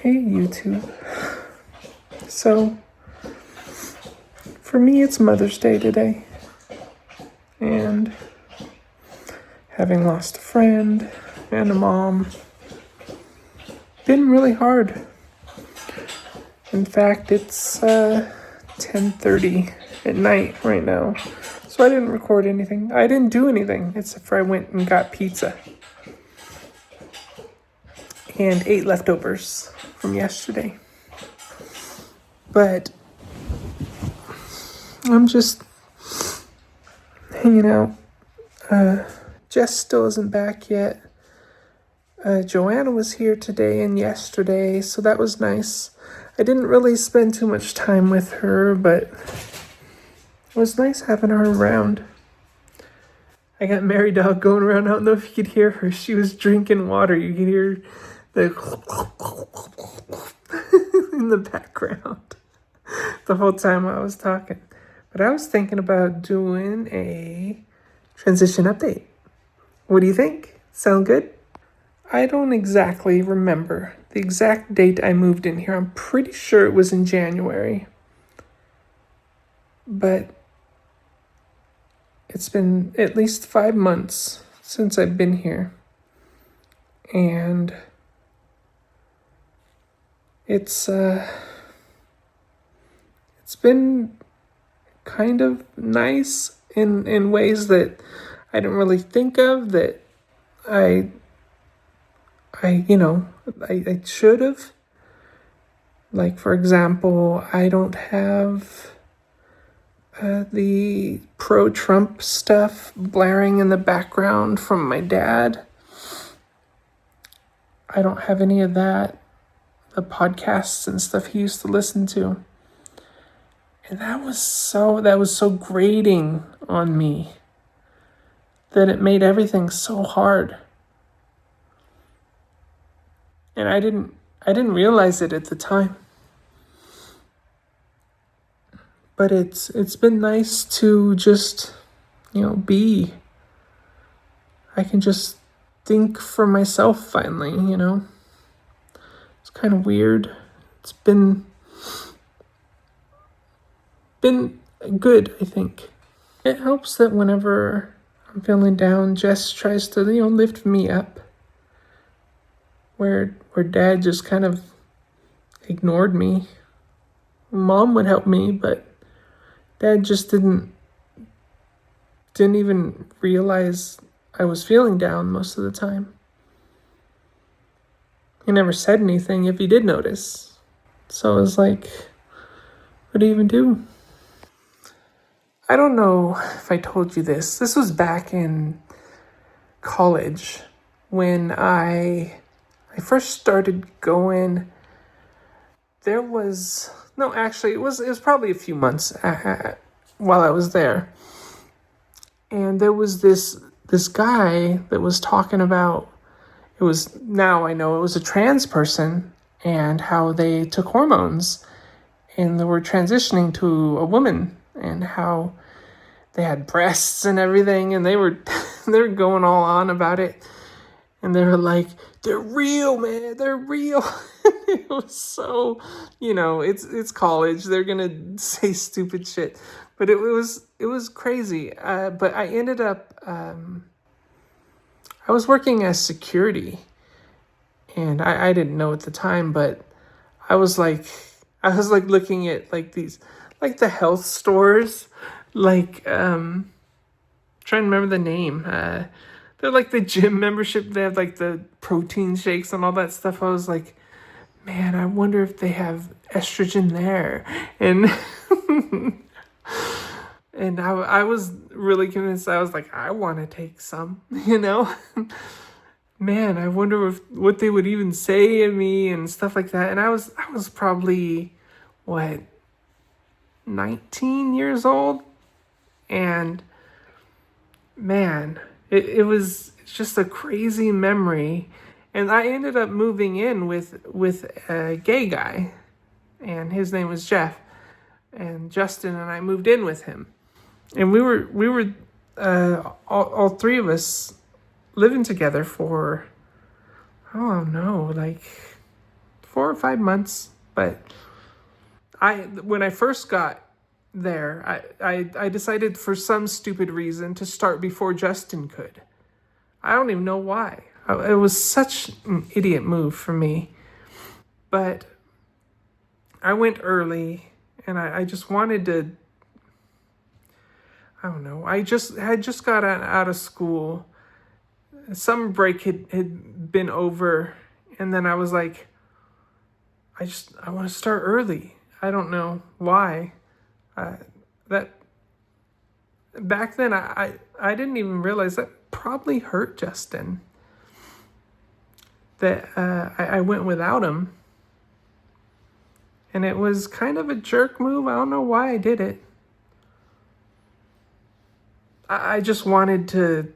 Hey, YouTube. So, for me, it's Mother's Day today. And having lost a friend and a mom, been really hard. In fact, it's 10:30 at night right now. So I didn't record anything. I didn't do anything except for I went and got pizza. And ate leftovers from yesterday. But I'm just hanging out. Jess still isn't back yet. Joanna was here today and yesterday, so that was nice. I didn't really spend too much time with her, but it was nice having her around. I got Mary Dog going around. I don't know if you could hear her. She was drinking water. You could hear the in the background the whole time I was talking. But I was thinking about doing a transition update. What do you think? Sound good? I don't exactly remember the exact date I moved in here. I'm pretty sure it was in January. But it's been at least 5 months since I've been here. And it's been kind of nice in ways that I didn't really think of, that I should have. Like, for example, I don't have the pro-Trump stuff blaring in the background from my dad. I don't have any of that, the podcasts and stuff he used to listen to. And that was so grating on me that it made everything so hard. And I didn't realize it at the time. But it's been nice to just, be. I can just think for myself finally, It's kind of weird. It's been good, I think. It helps that whenever I'm feeling down, Jess tries to, lift me up. Where Dad just kind of ignored me. Mom would help me, but Dad just didn't even realize I was feeling down most of the time. He never said anything if he did notice. So I was like, what do you even do? I don't know if I told you this. This was back in college when I first started going. It was probably a few months while I was there. And there was this guy that was talking about, now I know it was a trans person and how they took hormones and they were transitioning to a woman and how they had breasts and everything, and they were going all on about it. And they were like, they're real, man, they're real. It was so, it's college. They're going to say stupid shit. But it was crazy. But I ended up, I was working as security. And I didn't know at the time, but I was like looking at like these, like the health stores, like, trying to remember the name. They're like the gym membership. They have like the protein shakes and all that stuff. I was like, man, I wonder if they have estrogen there. And and I was really convinced. I was like, I want to take some, Man, I wonder what they would even say to me and stuff like that. And I was probably, 19 years old? And man, it's just a crazy memory. And I ended up moving in with a gay guy, and his name was Jeff. And Justin and I moved in with him, and we were all three of us living together for, I don't know, like 4 or 5 months. But when I first got there, I decided for some stupid reason to start before Justin could. I don't even know why. It was such an idiot move for me. But I went early, and I just wanted to, I don't know, I had just got out of school. Summer break had been over, and then I was like, I want to start early. I don't know why. That back then, I didn't even realize that probably hurt Justin. That I went without him. And it was kind of a jerk move. I don't know why I did it. I just wanted to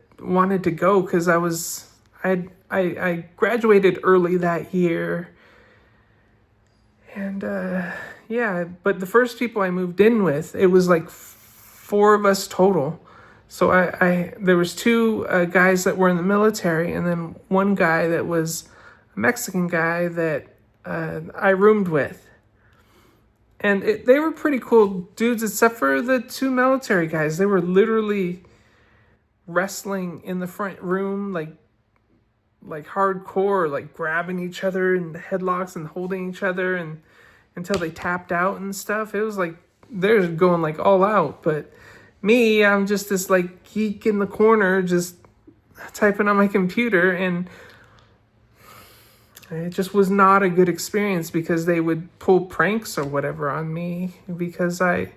go because I graduated early that year. And yeah, but the first people I moved in with, it was like 4 of us total. So there was 2 guys that were in the military, and then 1 guy that was a Mexican guy that I roomed with. And they were pretty cool dudes, except for the 2 military guys. They were literally wrestling in the front room, like hardcore, like grabbing each other in the headlocks and holding each other, and until they tapped out and stuff. It was like they're going like all out. But me, I'm just this like geek in the corner, just typing on my computer, and it just was not a good experience because they would pull pranks or whatever on me because I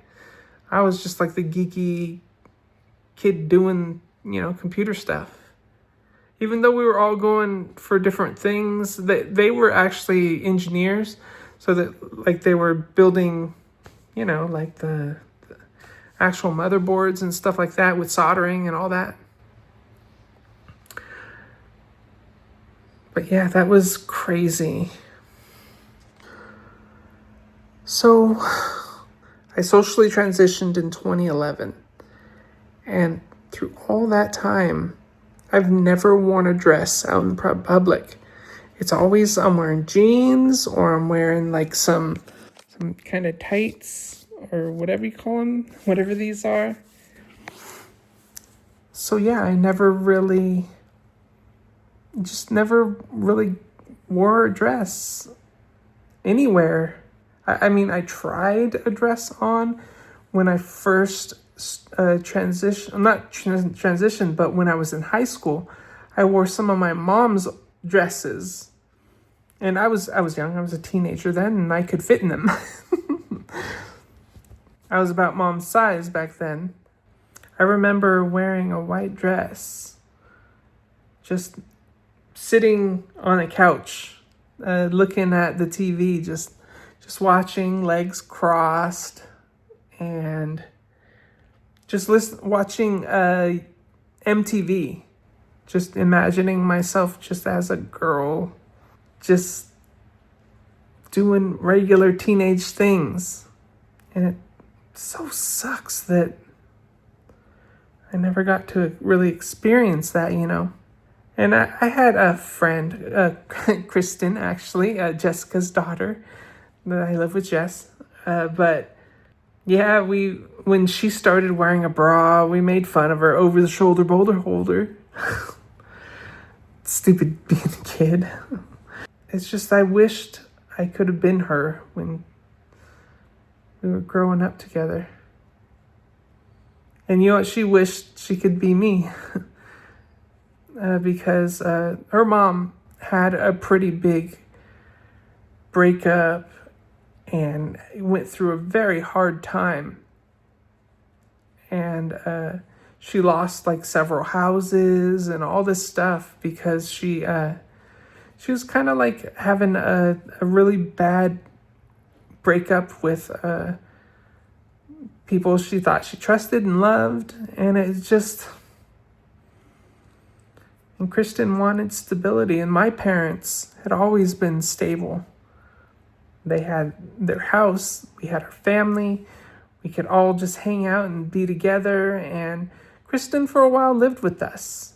was just like the geeky kid doing, computer stuff. Even though we were all going for different things, they were actually engineers, so that like they were building, like the actual motherboards and stuff like that with soldering and all that. But yeah, that was crazy. So I socially transitioned in 2011. And through all that time, I've never worn a dress out in public. It's always I'm wearing jeans, or I'm wearing like some kind of tights, or whatever you call them, whatever these are. So yeah, I never really wore a dress anywhere. I mean, I tried a dress on when I first transitioned, but when I was in high school, I wore some of my mom's dresses. And I was young, I was a teenager then, and I could fit in them. I was about mom's size back then. I remember wearing a white dress, just sitting on a couch, looking at the TV, just watching, legs crossed, and just watching MTV, just imagining myself just as a girl, just doing regular teenage things. And it so sucks that I never got to really experience that, And I had a friend, Kristen, actually, Jessica's daughter, that I live with Jess. But yeah, when she started wearing a bra, we made fun of her over the shoulder boulder holder. Stupid being a kid. It's just I wished I could have been her when we were growing up together. And she wished she could be me. Because her mom had a pretty big breakup and went through a very hard time. And she lost like several houses and all this stuff because she was kind of like having a really bad breakup with people she thought she trusted and loved. And it's just... And Kristen wanted stability, and my parents had always been stable. They had their house, we had our family, we could all just hang out and be together, and Kristen for a while lived with us.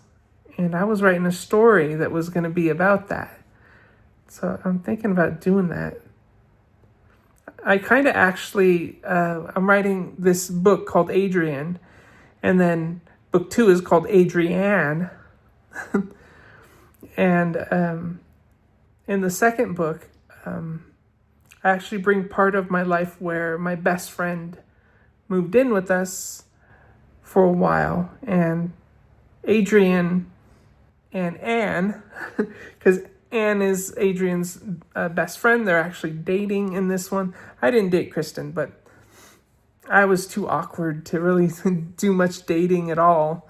And I was writing a story that was going to be about that. So I'm thinking about doing that. I kind of actually, I'm writing this book called Adrian, and then book 2 is called Adrian. And in the second book, I actually bring part of my life where my best friend moved in with us for a while, and Adrian and Anne, because Anne is Adrian's best friend. They're actually dating in this one. I didn't date Kristen, but I was too awkward to really do much dating at all.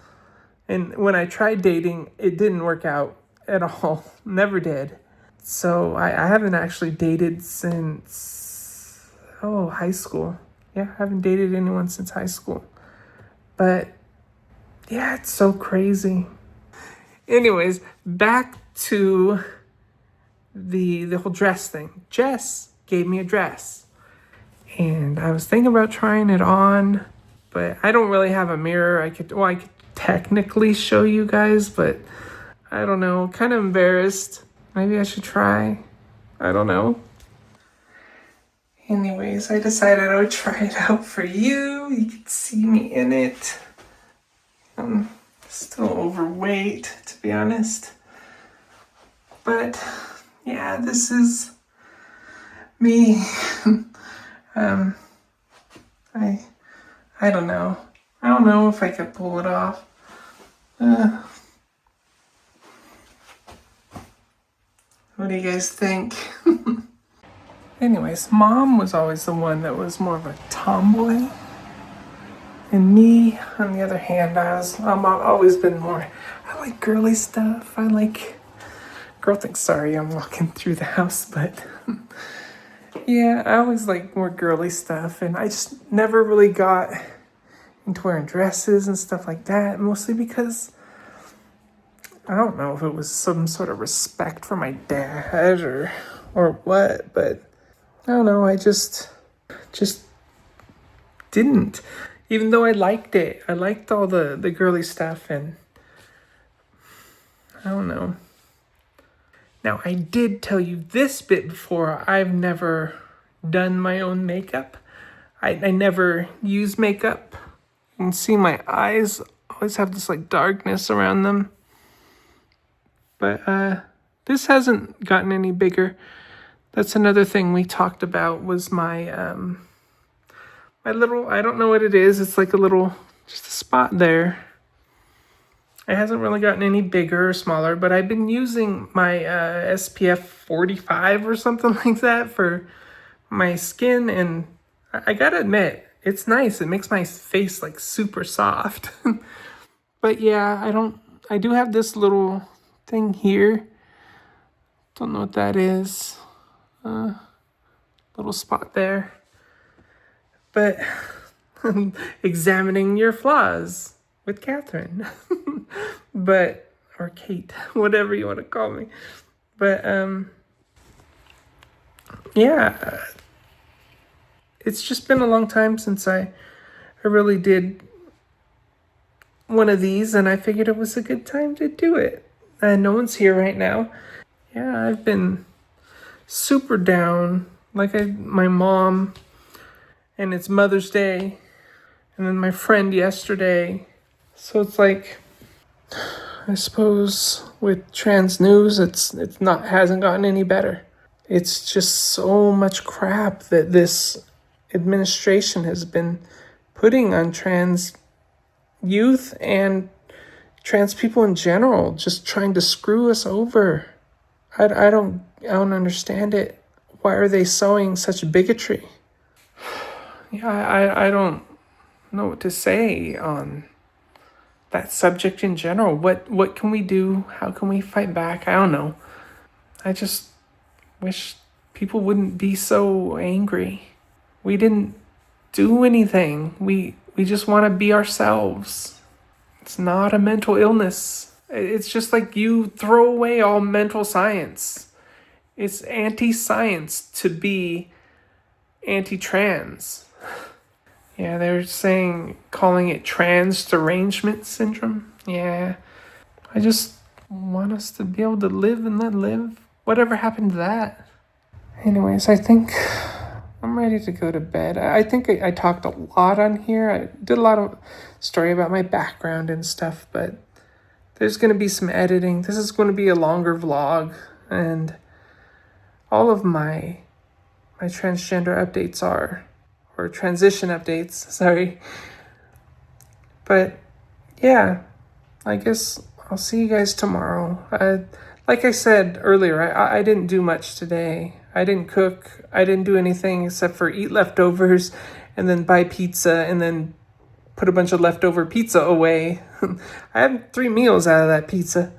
And when I tried dating, it didn't work out at all. Never did. So I haven't actually dated since, high school. Yeah, I haven't dated anyone since high school. But yeah, it's so crazy. Anyways, back to the whole dress thing. Jess gave me a dress, and I was thinking about trying it on, but I don't really have a mirror. I could technically show you guys, but I don't know. Kind of embarrassed. Maybe I should try. I don't know. Anyways, I decided I would try it out for you. You can see me in it. I'm still overweight, to be honest. But yeah, this is me. I don't know. I don't know if I could pull it off. What do you guys think? Anyways, Mom was always the one that was more of a tomboy. And me, on the other hand, I've always been more, I like girly stuff. I like girl things. Sorry, I'm walking through the house, but yeah, I always like more girly stuff. And I just never really got into wearing dresses and stuff like that, mostly because I don't know if it was some sort of respect for my dad or what, but I don't know, I just didn't. Even though I liked it. I liked all the girly stuff, and I don't know. Now, I did tell you this bit before. I've never done my own makeup. I never use makeup. You can see my eyes always have this like darkness around them. But this hasn't gotten any bigger. That's another thing we talked about was my my little, I don't know what it is. It's like a little, just a spot there. It hasn't really gotten any bigger or smaller, but I've been using my SPF 45 or something like that for my skin, and I gotta admit, it's nice. It makes my face like super soft. But yeah, I do have this little thing here. Don't know what that is. Little spot there. But examining your flaws with Catherine. Or Kate, whatever you want to call me. But yeah, it's just been a long time since I really did one of these, and I figured it was a good time to do it. And no one's here right now. Yeah, I've been super down. My mom, and it's Mother's Day, and then my friend yesterday. So it's like, I suppose with trans news, hasn't gotten any better. It's just so much crap that this administration has been putting on trans youth and trans people in general, just trying to screw us over. I don't understand it. Why are they sowing such bigotry? Yeah, I don't know what to say on that subject in general. What can we do? How can we fight back? I don't know. I just wish people wouldn't be so angry. We didn't do anything. We just want to be ourselves. It's not a mental illness. It's just like you throw away all mental science. It's anti-science to be anti-trans. Yeah, they're calling it trans derangement syndrome. Yeah, I just want us to be able to live and let live. Whatever happened to that? Anyways, I think I'm ready to go to bed. I think I talked a lot on here. I did a lot of story about my background and stuff, but there's going to be some editing. This is going to be a longer vlog, and all of my transgender updates or transition updates, sorry. But yeah, I guess I'll see you guys tomorrow. Like I said earlier, I didn't do much today. I didn't cook. I didn't do anything except for eat leftovers and then buy pizza and then put a bunch of leftover pizza away. I had 3 meals out of that pizza.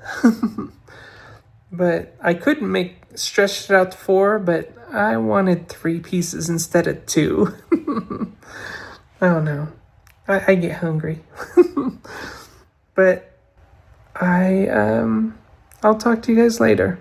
But I couldn't stretch it out to 4, but I wanted 3 pieces instead of 2. I don't know. I get hungry. But I'll talk to you guys later.